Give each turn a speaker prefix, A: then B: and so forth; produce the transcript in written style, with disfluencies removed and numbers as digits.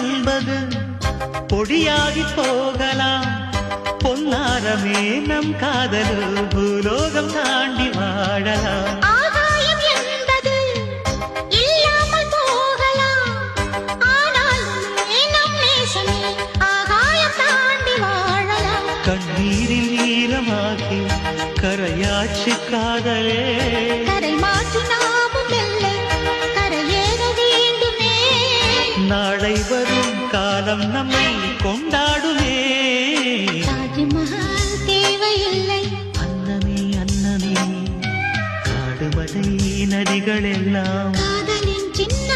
A: என்பது பொடியாகி போகலாம். பொன்னாரமே நம் காதல் பூலோகம் தாண்டி வாழலாம்.
B: ஆகாயம் என்பது இல்லாமல் போகலாம். ஆனால் நம் நேசமே ஆகாயம் தாண்டி வாழலாம்.
A: கண்ணீரில் ஈரமாகி கரையாட்சி காதலே,
B: கரை மாற்றி நாமும் இல்லை கரையேற வேண்டுமே.
A: நாளை வரும் காலம் நம்மை கொண்டாடுமே.
B: தாஜ்மஹால் தேவையில்லை
A: அன்னமே அன்னமே, காடுமலை நதிகள் எல்லாம்
B: காதலின் சின்ன